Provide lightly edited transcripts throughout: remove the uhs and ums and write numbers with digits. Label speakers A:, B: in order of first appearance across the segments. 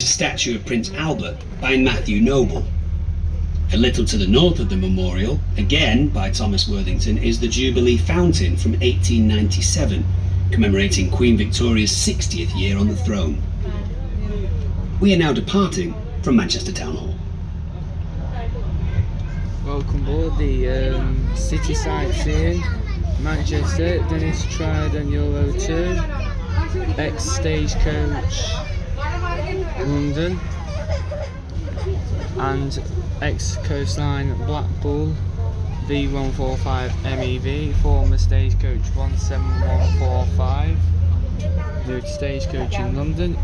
A: Statue of Prince Albert by Matthew Noble. A little to the north of the memorial, again by Thomas Worthington, is the Jubilee Fountain from 1897, commemorating Queen Victoria's 60th year on the throne. We are now departing from Manchester Town Hall.
B: Welcome aboard the City Sightseeing, Manchester, Dennis Trident Euro 2, ex-stagecoach London, and ex-coastline Blackpool V145 MEV, former stagecoach 17145, new to stagecoach in London,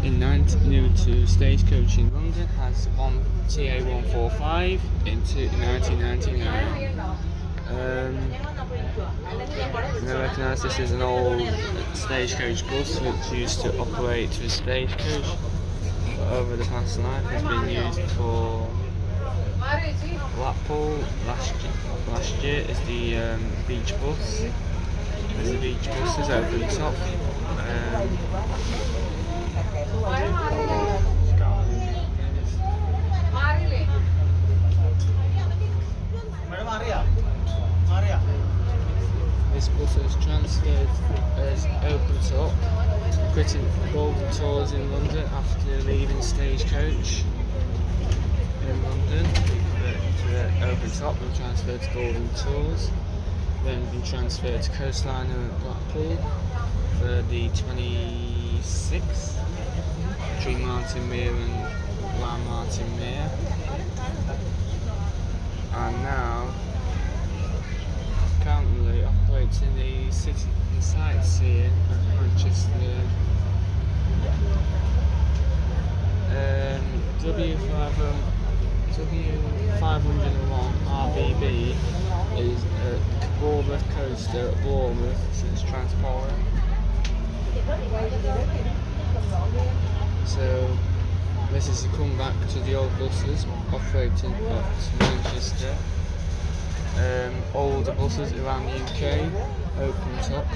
B: new to stagecoach in London, has one TA145 into 1999. I recognise this is an old stagecoach bus which used to operate as stagecoach, but over the past life has been used for Blackpool last year as the beach bus. There's the beach buses over the top. This bus is transferred as open top, quitting Golden Tours in London after leaving stagecoach in London to the open top. We'll transfer to Golden Tours, then been transferred to Coastliner at Blackpool for the 26th between Martin Mere and Martin Mere, and now currently operates in the City Sightseeing at Manchester. W501 RBB is at Bournemouth Coaster at Bournemouth since transporting. So this is a comeback to the old buses operating at Manchester. Older buses around the UK, open top.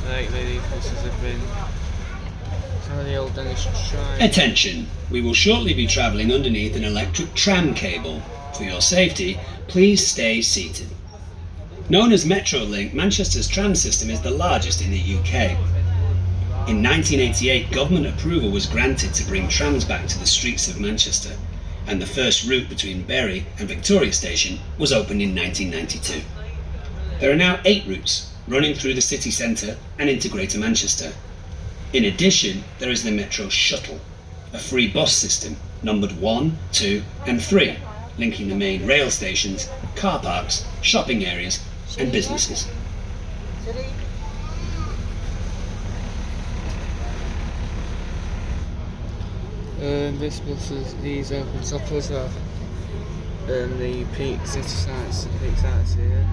B: Lately these buses have been some of the old Dennis Trident.
A: Attention! We will shortly be travelling underneath an electric tram cable. For your safety, please stay seated. Known as Metrolink, Manchester's tram system is the largest in the UK. In 1988, government approval was granted to bring trams back to the streets of Manchester, and the first route between Bury and Victoria Station was opened in 1992. There are now 8 routes running through the city centre and into Greater Manchester. In addition, there is the Metro Shuttle, a free bus system numbered 1, 2 and 3, linking the main rail stations, car parks, shopping areas and businesses.
B: This bus is these open toppers are the Peak City Sites here.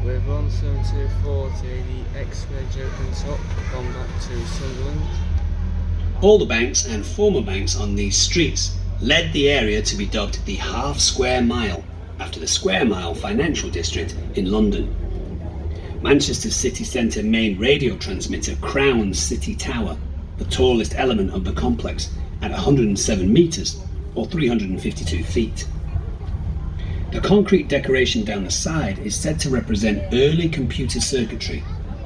B: With 17240, the ex-Wedge open top, gone back to Sunderland.
A: All the banks and former banks on these streets led the area to be dubbed the Half Square Mile, after the Square Mile financial district in London. Manchester's city centre main radio transmitter crowns City Tower, the tallest element of the complex, at 107 metres or 352 feet. The concrete decoration down the side is said to represent early computer circuitry,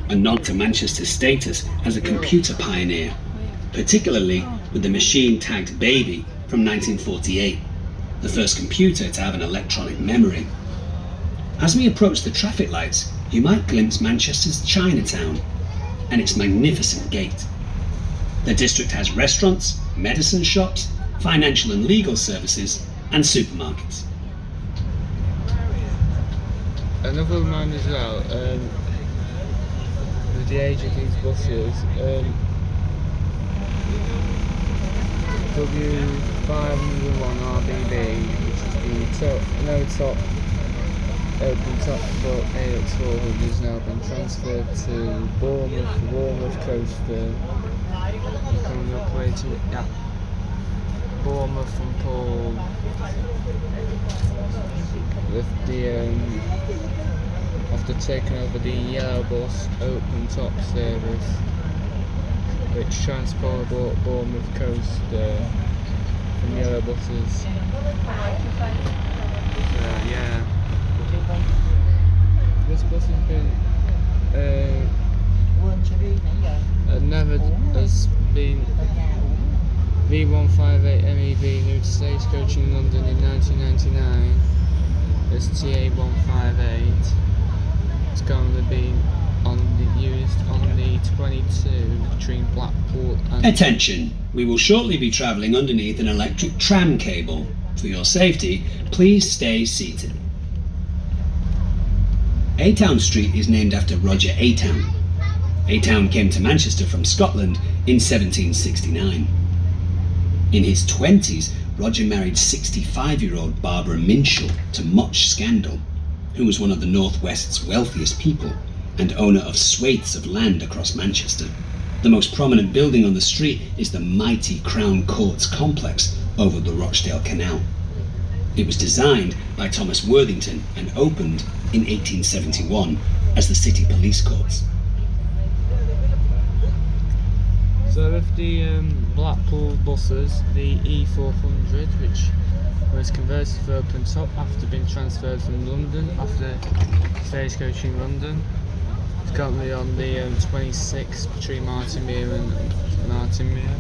A: a nod to Manchester's status as a computer pioneer, particularly with the machine-tagged Baby from 1948, the first computer to have an electronic memory. As we approach the traffic lights, you might glimpse Manchester's Chinatown and its magnificent gate. The district has restaurants, medicine shops, financial and legal services, and supermarkets.
B: Another reminder as well, with the age of these buses, W501 RBB, which is the top open top for AX400, has now been transferred to Bournemouth Coaster, becoming operating Bournemouth and Paul with the after taking over the yellow bus open top service which transport Bournemouth coast from yellow buses. Yeah, this bus has been never has been V145 MEV new to stagecoach in London in 1999. It's TA158. It's currently being used on the 22 between Blackpool and...
A: Attention! We will shortly be travelling underneath an electric tram cable. For your safety, please stay seated. A-Town Street is named after Roger A-Town. A-Town came to Manchester from Scotland in 1769. In his 20s, Roger married 65-year-old Barbara Minshall to much scandal, who was one of the North West's wealthiest people and owner of swathes of land across Manchester. The most prominent building on the street is the mighty Crown Courts complex over the Rochdale Canal. It was designed by Thomas Worthington and opened in 1871 as the City Police Courts.
B: So with the Blackpool buses, the E400, which was converted to open top after being transferred from London after stagecoach in London. It's currently on the 26 between Martinmere and Martinmere.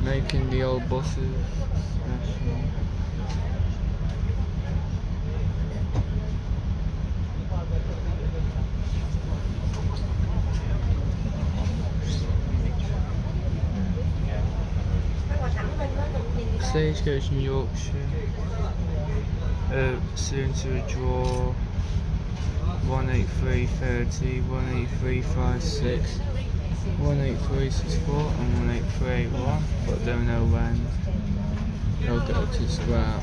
B: Making the old buses special. Stagecoach in Yorkshire, soon to a draw. 18330, 18356, 18364 and 18381, but don't know when they'll go to scrap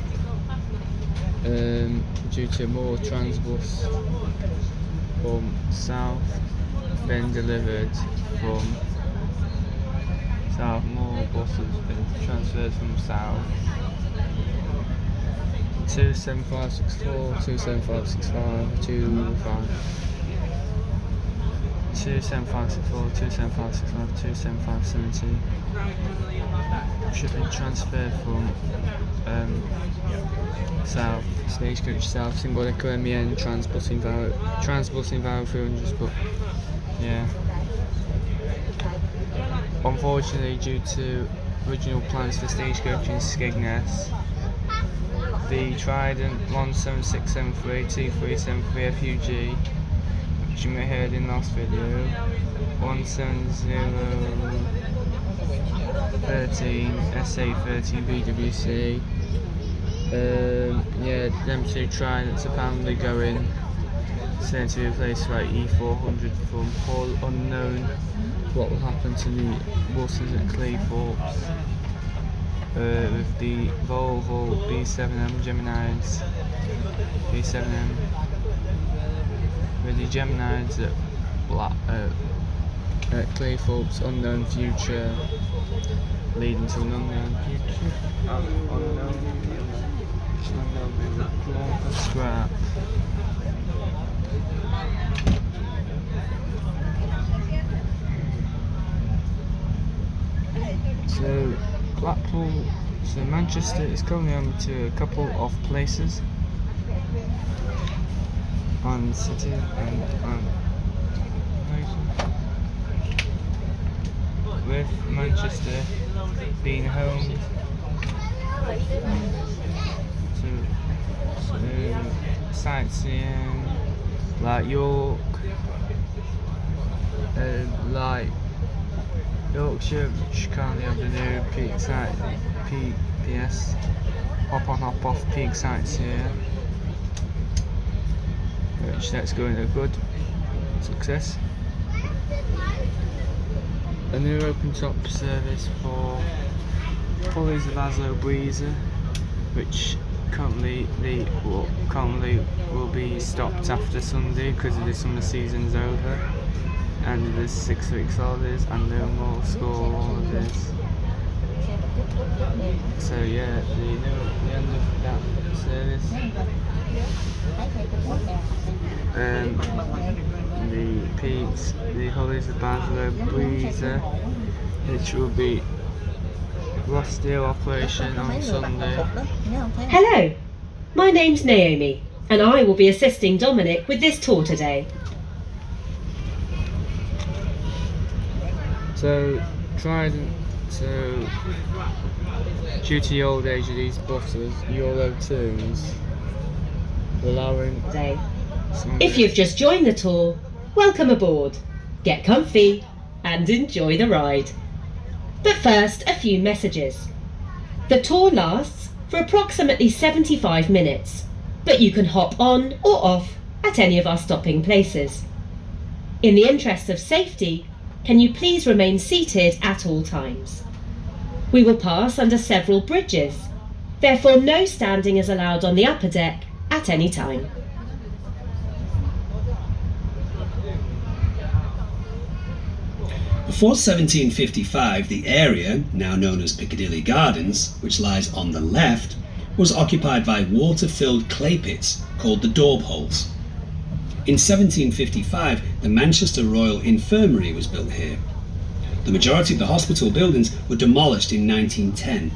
B: due to more transbus from south being delivered from south, more buses been transferred from south. 27564, 27565, 27564, 27565, 27570 should have been transferred from south, stagecoach south, symbolical MEN, transbusing vowel 300, but yeah. Unfortunately, due to original plans for stagecoach in Skegness, the Trident 17673 2373 FUG, which you may have heard in last video, 17013 SA13 BWC. Yeah, them two Tridents apparently going said to be replaced by E400 from Hull. Unknown what will happen to the buses at Claythorpes. With the Volvo B7M Geminids, B7M with the Geminids at Claythorpes, unknown future, leading to an unknown future. Unknown scrap. So Blackpool, so Manchester is currently on to a couple of places on City and on with Manchester being home to sightseeing like York, like Yorkshire, which currently have the new peak site, PPS, hop on hop off peak sites here, which that's going a good success. A new open top service for Pulleys of Azo Breezer which currently will be stopped after Sunday because the summer season's over and there's 6 weeks holidays and no more school holidays. So yeah, the end of that service. The Peaks, the Hollies of Baslow Breezer, which will be lost deal operation on Sunday.
C: Hello, my name's Naomi and I will be assisting Dominic with this tour today.
B: So Trident, due to the old age of these buses, Euro tunes, allowing
C: Day. If you've just joined the tour, welcome aboard. Get comfy and enjoy the ride. But first, a few messages. The tour lasts for approximately 75 minutes, but you can hop on or off at any of our stopping places. In the interest of safety, can you please remain seated at all times? We will pass under several bridges, therefore no standing is allowed on the upper deck at any time.
A: Before 1755, the area, now known as Piccadilly Gardens, which lies on the left, was occupied by water-filled clay pits called the Daub holes. In 1755, the Manchester Royal Infirmary was built here. The majority of the hospital buildings were demolished in 1910,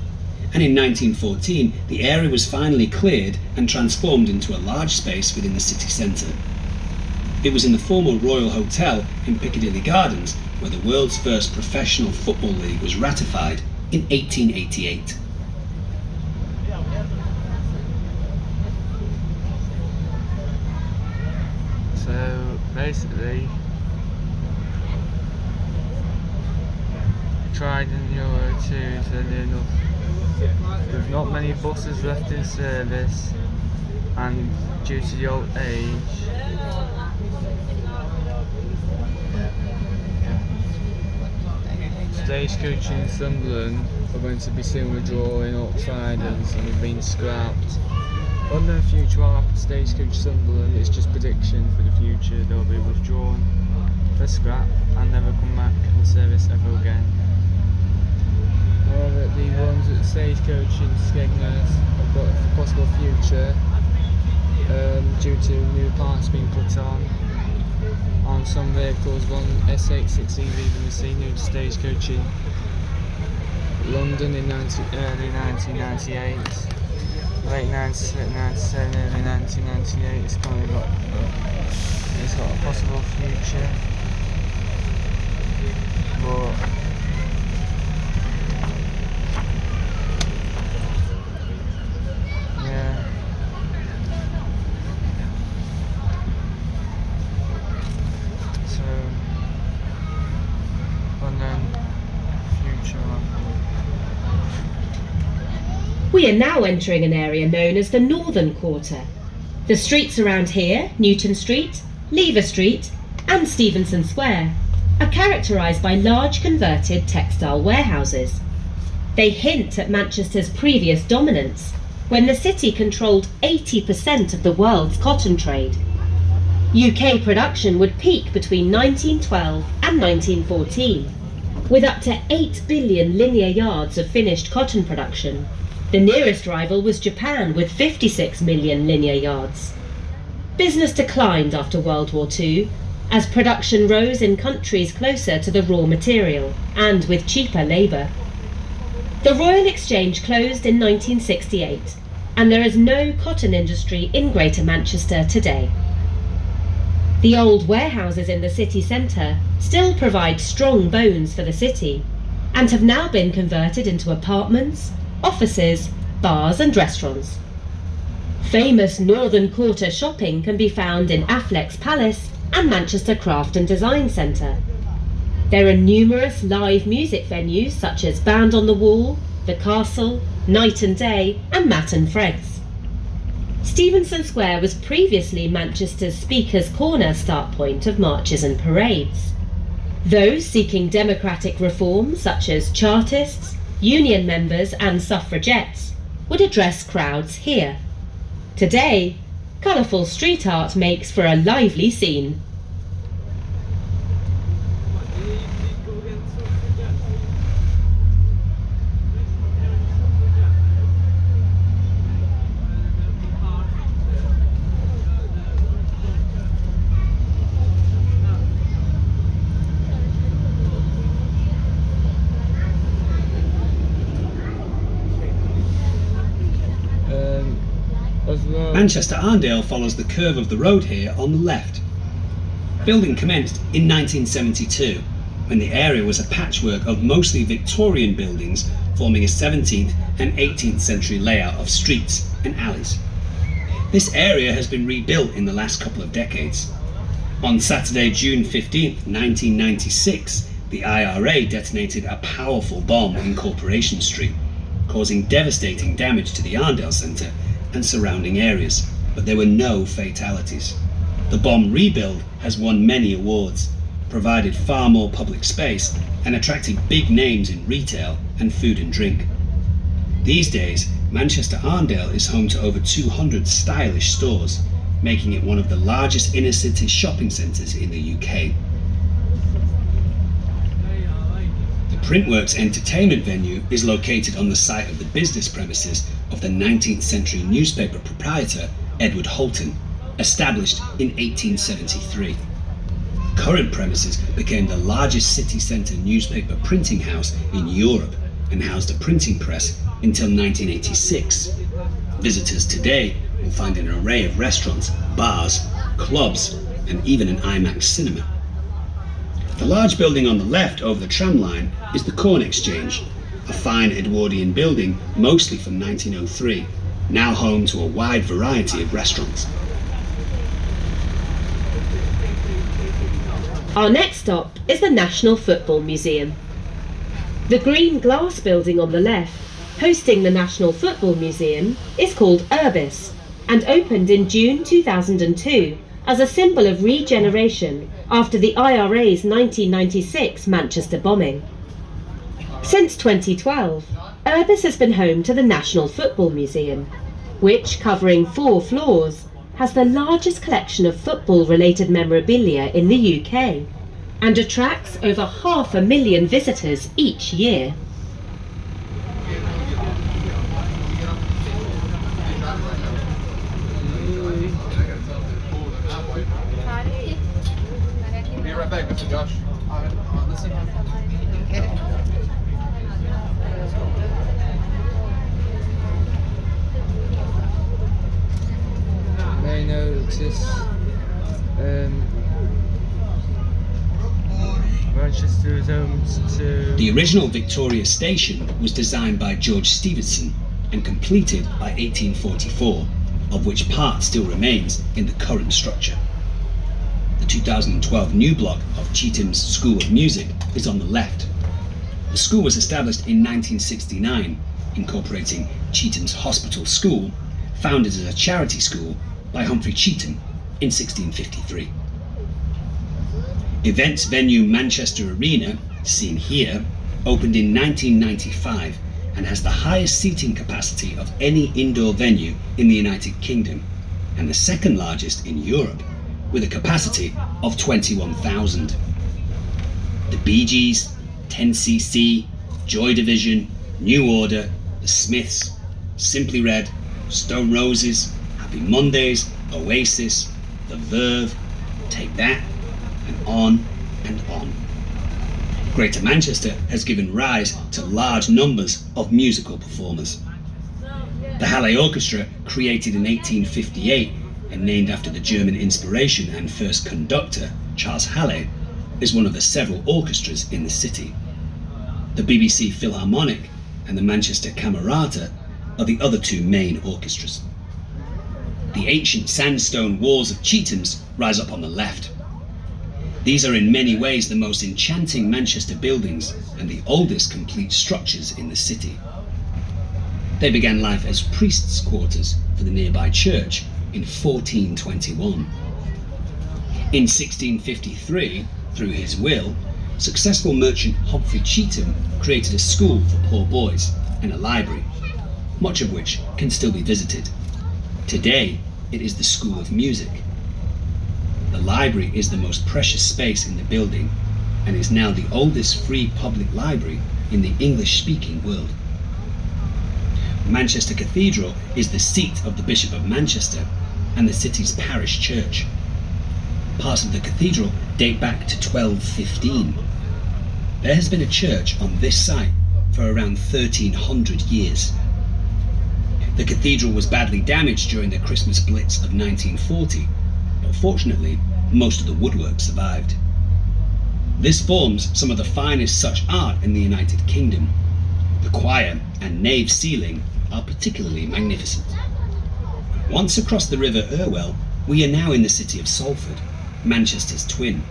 A: and in 1914 the area was finally cleared and transformed into a large space within the city centre. It was in the former Royal Hotel in Piccadilly Gardens where the world's first professional football league was ratified in 1888.
B: So basically, Trident Euro 2 to near enough. With not many buses left in service, and due to the old age, Stagecoach in Sunderland are going to be soon withdrawing up Tridents and have been scrapped. Unknown future what happened to Stagecoach Sunderland, it's just prediction for the future. They'll be withdrawn for scrap and never come back in service ever again. However, the ones at Stagecoach in Skegness have got a possible future due to new parts being put on some vehicles. One S86 EV we see new to Stagecoach in London in early 1998, late 97, early 1998. It's got a possible future, but yeah. So unknown future.
C: We are now entering an area known as the Northern Quarter. The streets around here, Newton Street, Lever Street and Stevenson Square, are characterised by large converted textile warehouses. They hint at Manchester's previous dominance, when the city controlled 80% of the world's cotton trade. UK production would peak between 1912 and 1914, with up to 8 billion linear yards of finished cotton production. The nearest rival was Japan with 56 million linear yards. Business declined after World War II, as production rose in countries closer to the raw material and with cheaper labour. The Royal Exchange closed in 1968, and there is no cotton industry in Greater Manchester today. The old warehouses in the city centre still provide strong bones for the city, and have now been converted into apartments, offices, bars and restaurants. Famous Northern Quarter shopping can be found in Affleck's Palace and Manchester Craft and Design Centre. There are numerous live music venues such as Band on the Wall, The Castle, Night and Day and Matt and Fred's. Stevenson Square was previously Manchester's Speaker's Corner start point of marches and parades. Those seeking democratic reform such as Chartists, union members and suffragettes would address crowds here. Today, colourful street art makes for a lively scene.
A: Manchester Arndale follows the curve of the road here on the left. Building commenced in 1972, when the area was a patchwork of mostly Victorian buildings forming a 17th and 18th century layout of streets and alleys. This area has been rebuilt in the last couple of decades. On Saturday, June 15, 1996, the IRA detonated a powerful bomb in Corporation Street, causing devastating damage to the Arndale Centre and surrounding areas, but there were no fatalities. The bomb rebuild has won many awards, provided far more public space, and attracted big names in retail and food and drink. These days, Manchester Arndale is home to over 200 stylish stores, making it one of the largest inner city shopping centres in the UK. The Printworks entertainment venue is located on the site of the business premises of the 19th century newspaper proprietor Edward Holton, established in 1873. Current premises became the largest city centre newspaper printing house in Europe and housed a printing press until 1986. Visitors today will find an array of restaurants, bars, clubs, and even an IMAX cinema. The large building on the left over the tram line is the Corn Exchange, a fine Edwardian building mostly from 1903, now home to a wide variety of restaurants.
C: Our next stop is the National Football Museum. The green glass building on the left, hosting the National Football Museum, is called Urbis and opened in June 2002 as a symbol of regeneration after the IRA's 1996 Manchester bombing. Since 2012, Urbis has been home to the National Football Museum, which, covering 4 floors, has the largest collection of football-related memorabilia in the UK and attracts over 500,000 visitors each year.
D: Be right back, Mr. Josh.
B: May notice Manchester is home to...
A: The original Victoria Station was designed by George Stephenson and completed by 1844, of which part still remains in the current structure. The 2012 new block of Chetham's School of Music is on the left. The school was established in 1969, incorporating Chetham's Hospital School, founded as a charity school by Humphrey Chetham in 1653. Events venue Manchester Arena, seen here, opened in 1995 and has the highest seating capacity of any indoor venue in the United Kingdom and the second largest in Europe, with a capacity of 21,000. The Bee Gees, 10cc, Joy Division, New Order, The Smiths, Simply Red, Stone Roses, Happy Mondays, Oasis, The Verve, Take That, and on and on. Greater Manchester has given rise to large numbers of musical performers. The Halle Orchestra, created in 1858 and named after the German inspiration and first conductor, Charles Halle, is one of the several orchestras in the city. The BBC Philharmonic and the Manchester Camerata are the other 2 main orchestras. The ancient sandstone walls of Chetham's rise up on the left. These are in many ways the most enchanting Manchester buildings and the oldest complete structures in the city. They began life as priests' quarters for the nearby church in 1421. In 1653, through his will, successful merchant Humphrey Chetham created a school for poor boys and a library. much of which can still be visited. Today, it is the School of Music. The library is the most precious space in the building and is now the oldest free public library in the English-speaking world. Manchester Cathedral is the seat of the Bishop of Manchester and the city's parish church. Parts of the cathedral date back to 1215. There has been a church on this site for around 1300 years. The cathedral was badly damaged during the Christmas Blitz of 1940, but fortunately, most of the woodwork survived. This forms some of the finest such art in the United Kingdom. The choir and nave ceiling are particularly magnificent. Once across the River Irwell, we are now in the city of Salford, Manchester's twin.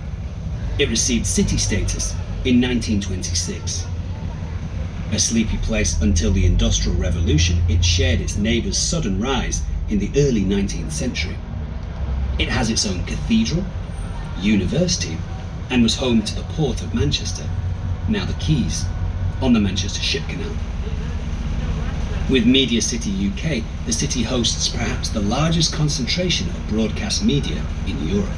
A: It received city status in 1926. A sleepy place until the Industrial Revolution, it shared its neighbour's sudden rise in the early 19th century. It has its own cathedral, university, and was home to the Port of Manchester, now the Quays, on the Manchester Ship Canal. With Media City UK, the city hosts perhaps the largest concentration of broadcast media in Europe.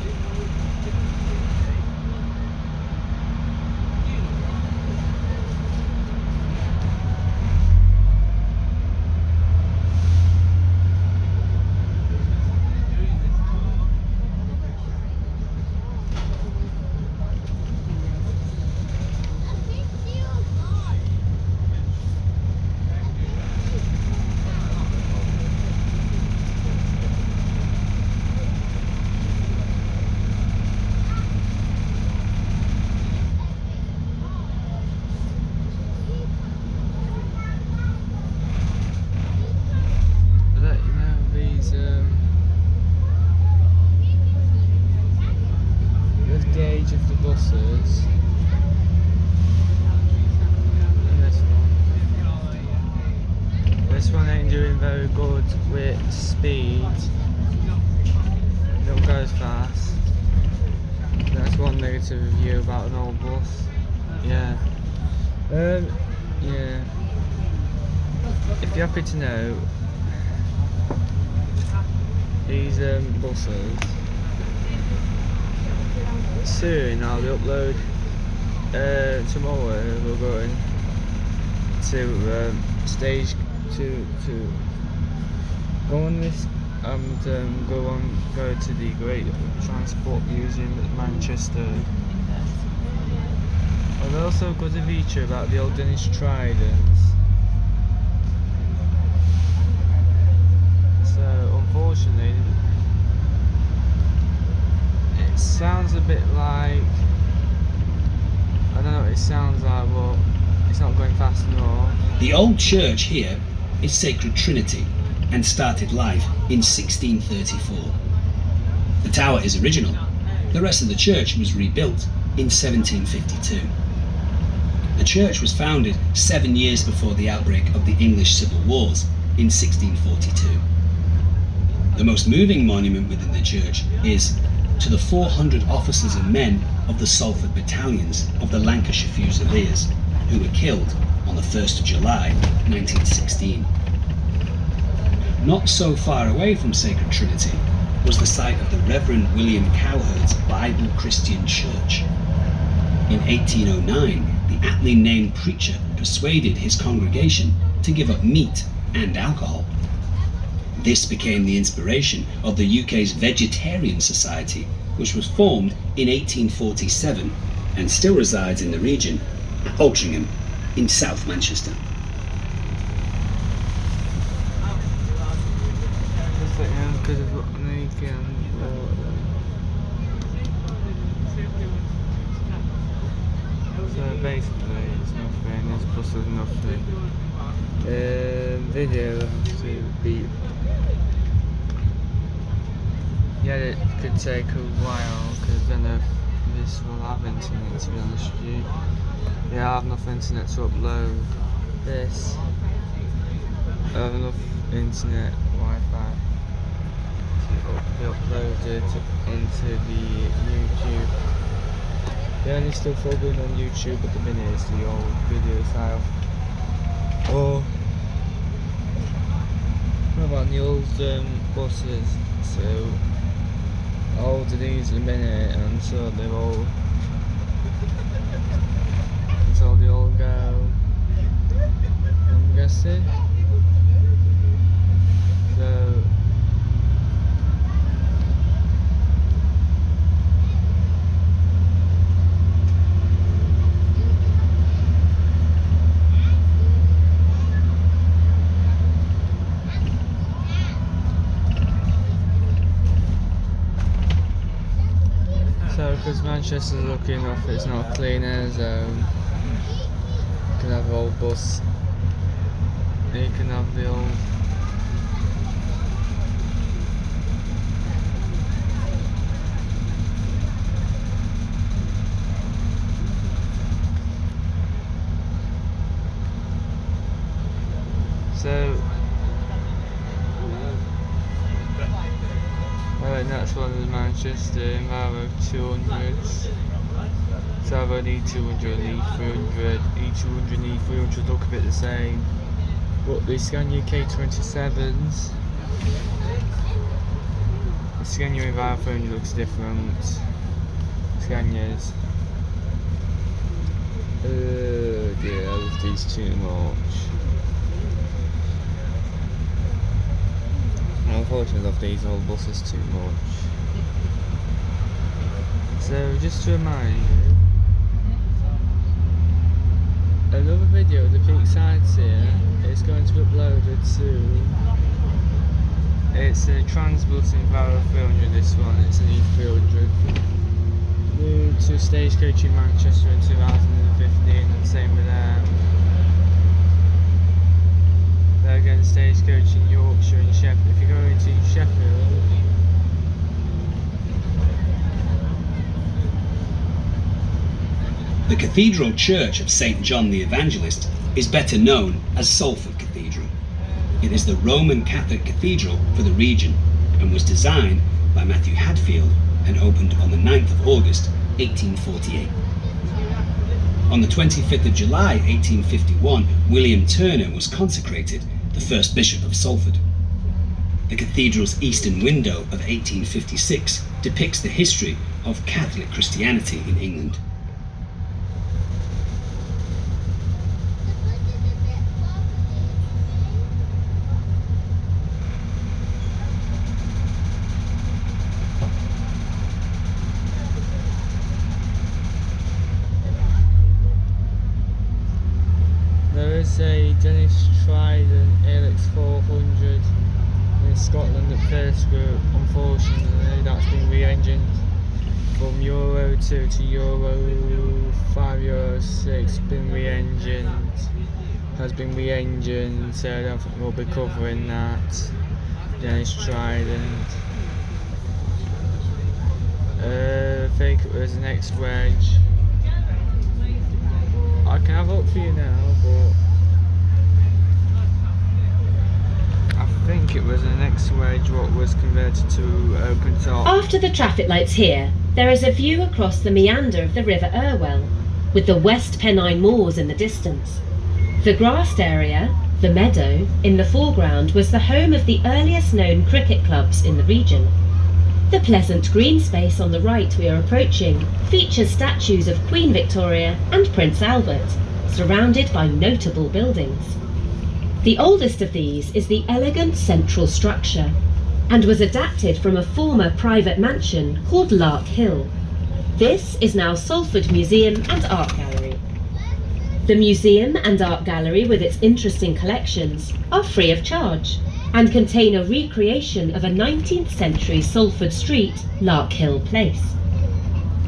B: Gauge of the buses and this one ain't doing very good with speed, don't go as fast. That's one negative review about an old bus. Yeah, if you're happy to know, these buses soon I'll upload. Tomorrow we're going to stage to go on this and go to the Great Transport Museum at Manchester. I've also got a feature about the old Dennis tridents. So unfortunately, it sounds a bit like, I don't know what it sounds like, but it's not going fast enough.
A: The old church here is Sacred Trinity and started life in 1634. The tower is original. The rest of the church was rebuilt in 1752. The church was founded 7 years before the outbreak of the English Civil Wars in 1642. The most moving monument within the church is to the 400 officers and men of the Salford battalions of the Lancashire Fusiliers who were killed on the 1st of July 1916. Not so far away from Sacred Trinity was the site of the Reverend William Cowherd's Bible Christian Church. In 1809, the aptly named preacher persuaded his congregation to give up meat and alcohol. This became the inspiration of the UK's Vegetarian Society, which was formed in 1847 and still resides in the region at Altrincham in South Manchester.
B: So basically it's nothing, this bus is nothing. Video has to be, yeah, it could take a while because I don't know if this will have internet, to be honest with you. Yeah, I have enough internet to upload this. I have enough internet Wi-Fi to be uploaded into the YouTube. The only stuff I'm going on YouTube at the minute is the old video file. Or What about the old buses? So older these a minute, and so they're all so they all go. I'm guessing. So because Manchester's lucky enough it's not a clean air zone, you can have old bus, you can have the old that's one of the Manchester Enviro 200s. So I've only 200 and E300, E200 and E300 look a bit the same. But the Scania K27s, the Scania Enviro 300 looks different. Scanias. Oh dear, I love these too much. Unfortunately, I love these old buses too much. So, just to remind you, another video of the peak sightseer is going to be uploaded soon. It's a Transbus Enviro 300, this one, it's an E300. New to Stagecoach in Manchester in 2015, and same with them. They're again Stagecoach in Yorkshire and Sheffield. If you go into Sheffield,
A: the Cathedral Church of St. John the Evangelist is better known as Salford Cathedral. It is the Roman Catholic cathedral for the region and was designed by Matthew Hadfield and opened on the 9th of August 1848. On the 25th of July 1851, William Turner was consecrated the first Bishop of Salford. The cathedral's eastern window of 1856 depicts the history of Catholic Christianity in England.
B: there is a Dennis Trident ALX 400 in Scotland at first group. Unfortunately, that's been re-engined from Euro 2 to Euro 5, Euro 6. Been re-engined, has been re-engined, so I don't think we'll be covering that. Dennis Trident. I think it was an X-Wedge. I can have a look for you now, but I think it was an X-Wedge what was converted to open top.
C: After the traffic lights here, there is a view across the meander of the River Irwell, with the West Pennine Moors in the distance. The grassed area, the meadow, in the foreground was the home of the earliest known cricket clubs in the region. The pleasant green space on the right we are approaching features statues of Queen Victoria and Prince Albert, surrounded by notable buildings. The oldest of these is the elegant central structure, and was adapted from a former private mansion called Lark Hill. This is now Salford Museum and Art Gallery. The museum and art gallery, with its interesting collections, are free of charge and contain a recreation of a 19th century Salford street, Lark Hill Place.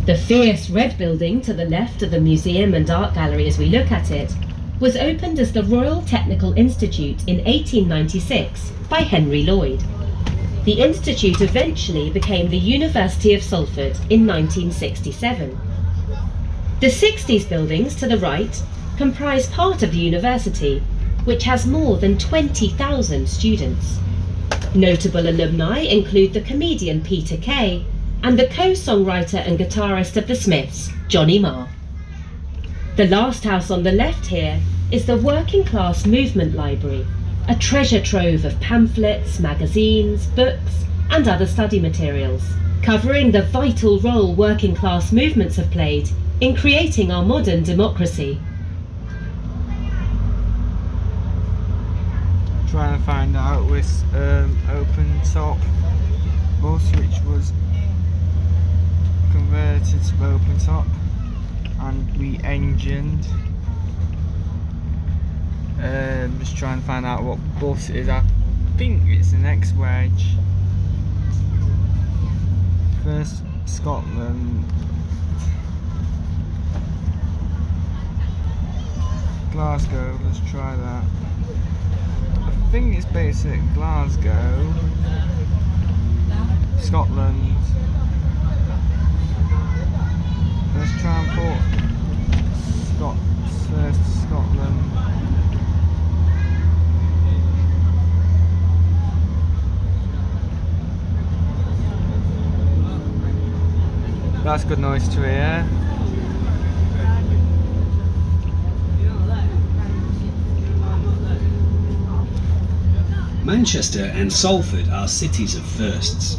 C: The fierce red building to the left of the museum and art gallery as we look at it was opened as the Royal Technical Institute in 1896 by Henry Lloyd. The institute eventually became the University of Salford in 1967. The 60s buildings to the right comprise part of the university, which has more than 20,000 students. Notable alumni include the comedian Peter Kay and the co-songwriter and guitarist of the Smiths, Johnny Marr. The last house on the left here is the Working Class Movement Library, a treasure trove of pamphlets, magazines, books, and other study materials, covering the vital role working class movements have played in creating our modern democracy.
B: Trying to find out this open top bus, which was converted to open top and re-engined. Just trying to find out what bus it is. I think it's an X-Wedge. First Scotland, Glasgow, let's try that. I think it's based at Glasgow, Scotland. Let's try and put first to Scotland. That's good noise to hear.
A: Manchester and Salford are cities of firsts.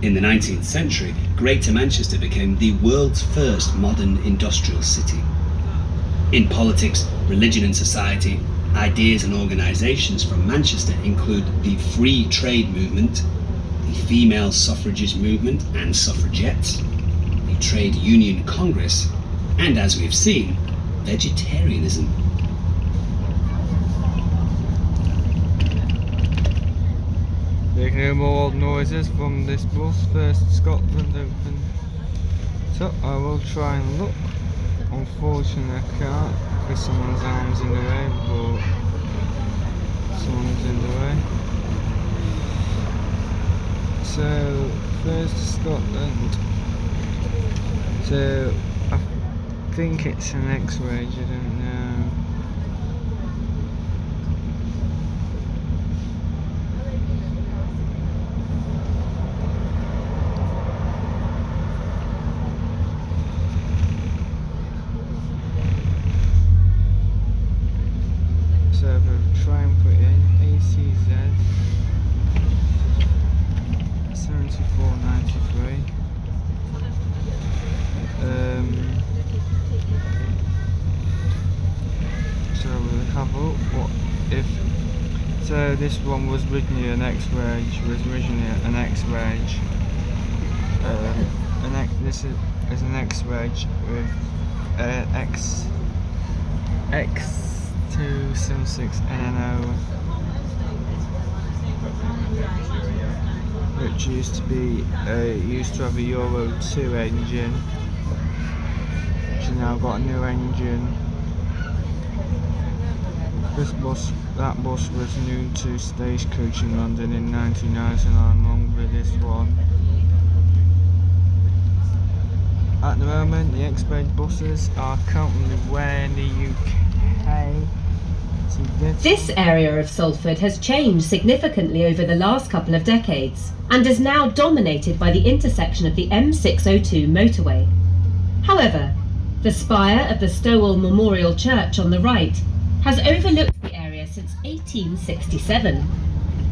A: In the 19th century, Greater Manchester became the world's first modern industrial city. In politics, religion and society, ideas and organisations from Manchester include the free trade movement, the female suffragist movement and suffragettes, the trade union congress, and as we've seen, vegetarianism.
B: Making no more noises from this bus. First Scotland open. So I will try and look. Unfortunately I can't because someone's arm's in the way, but someone's in the way. So first Scotland. So I think it's an X-Wedge, I don't know. So we'll try and put in ACZ 7493. So we'll have a look what if. So this one was originally an X-Wedge. This is an X-Wedge with X276 NNO, which used to have a Euro 2 engine, which has now got a new engine. That bus was new to Stagecoach in London in 1999, along with this one. At the moment, the X-Wedge buses are currently where in the UK.
C: This area of Salford has changed significantly over the last couple of decades and is now dominated by the intersection of the M602 motorway. However, the spire of the Stowell Memorial Church on the right has overlooked the area since 1867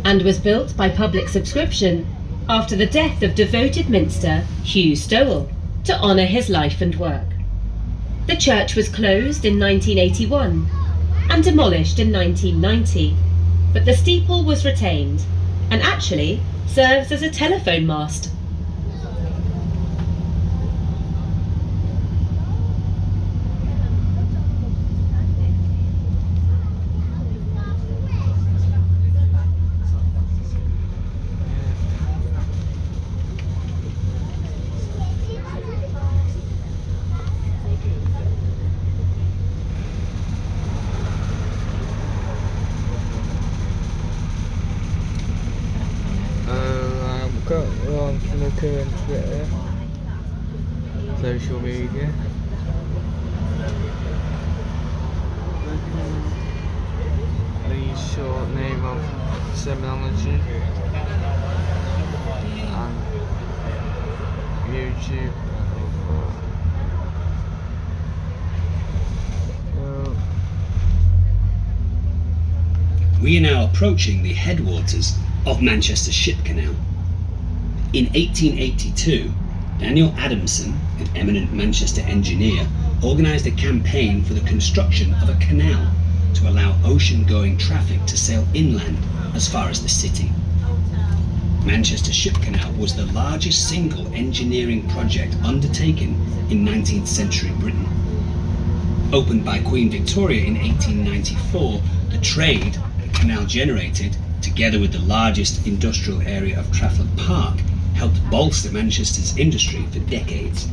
C: and was built by public subscription after the death of devoted minster Hugh Stowell to honour his life and work. The church was closed in 1981 and demolished in 1990, but the steeple was retained and actually serves as a telephone mast.
B: We're on Flickr and Twitter, social media. The short name of Seminology and YouTube.
A: we are now approaching the headwaters of Manchester Ship Canal. In 1882, Daniel Adamson, an eminent Manchester engineer, organised a campaign for the construction of a canal to allow ocean-going traffic to sail inland as far as the city. Manchester Ship Canal was the largest single engineering project undertaken in 19th century Britain. Opened by Queen Victoria in 1894, the trade the canal generated, together with the largest industrial area of Trafford Park, helped bolster Manchester's industry for decades.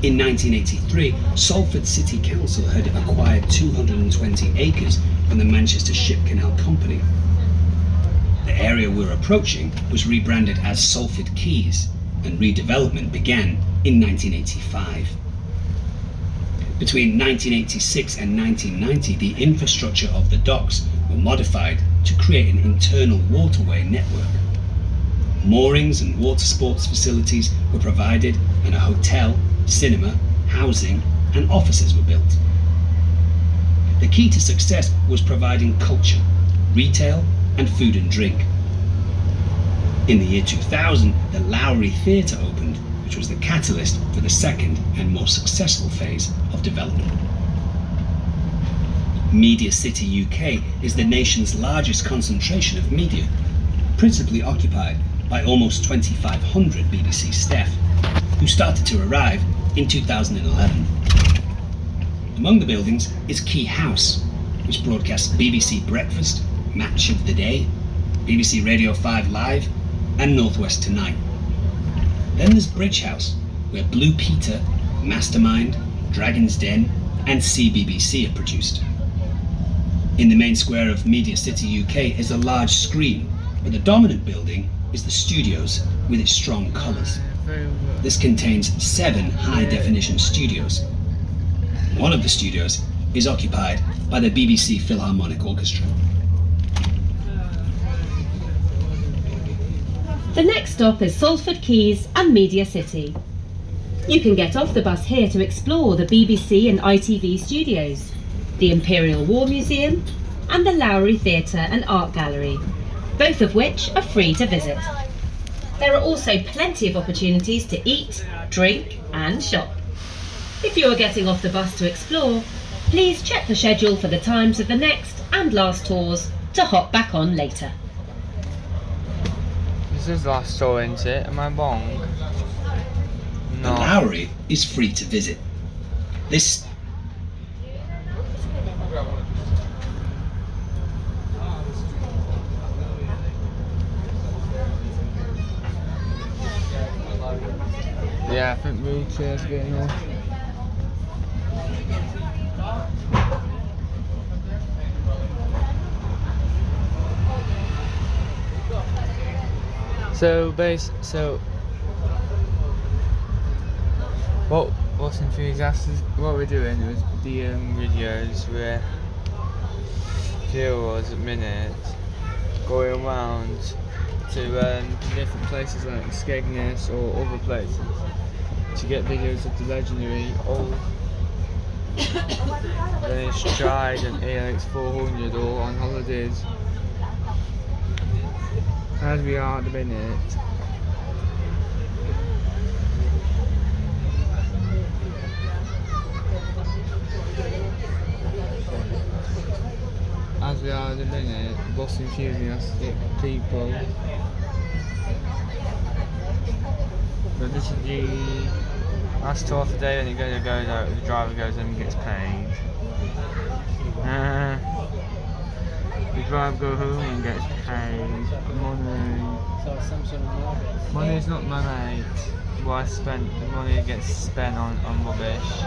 A: In 1983, Salford City Council had acquired 220 acres from the Manchester Ship Canal Company. The area we're approaching was rebranded as Salford Quays, and redevelopment began in 1985. Between 1986 and 1990, the infrastructure of the docks were modified to create an internal waterway network. Moorings and water sports facilities were provided, and a hotel, cinema, housing, and offices were built. The key to success was providing culture, retail, and food and drink. In the year 2000, the Lowry Theatre opened, which was the catalyst for the second and more successful phase of development. Media City UK is the nation's largest concentration of media, principally occupied by almost 2,500 BBC staff, who started to arrive in 2011. Among the buildings is Key House, which broadcasts BBC Breakfast, Match of the Day, BBC Radio 5 Live, and Northwest Tonight. Then there's Bridge House, where Blue Peter, Mastermind, Dragon's Den, and CBBC are produced. In the main square of Media City UK is a large screen, but the dominant building is the studios with its strong colours. This contains 7 high-definition studios. One of the studios is occupied by the BBC Philharmonic Orchestra.
C: The next stop is Salford Quays and Media City. You can get off the bus here to explore the BBC and ITV studios, the Imperial War Museum, and the Lowry Theatre and Art Gallery, both of which are free to visit. There are also plenty of opportunities to eat, drink, and shop. If you are getting off the bus to explore, please check the schedule for the times of the next and last tours to hop back on later.
B: This is the last tour, isn't it? Am I wrong?
A: The Lowry is free to visit. This
B: Yeah, I think wheelchair's getting off. What's enthusiastic? What we're doing was the videos where Jill was at minute going around to different places like Skegness or other places to get videos of the legendary old Dennis Trident AX 400 or on holidays. As we are at the minute. As we are at the minute, bus enthusiastic people. But this is the last tour of the day, then it goes out, the driver goes in and gets paid. The driver goes home and gets paid. Money is not money. What I spent, the money gets spent on rubbish.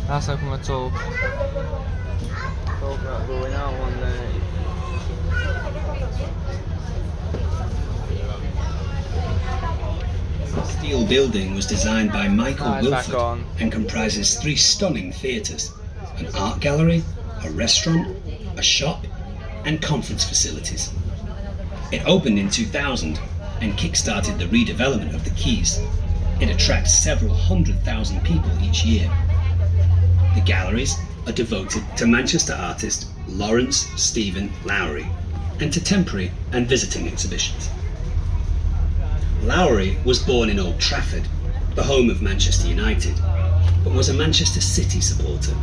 B: That's how come I talk about going out one day.
A: The steel building was designed by Michael Wilford and comprises 3 stunning theatres, an art gallery, a restaurant, a shop, and conference facilities. It opened in 2000 and kick-started the redevelopment of the quays. It attracts several 100,000 people each year. The galleries are are devoted to Manchester artist Lawrence Stephen Lowry and to temporary and visiting exhibitions. Lowry was born in Old Trafford, the home of Manchester United, but was a Manchester City supporter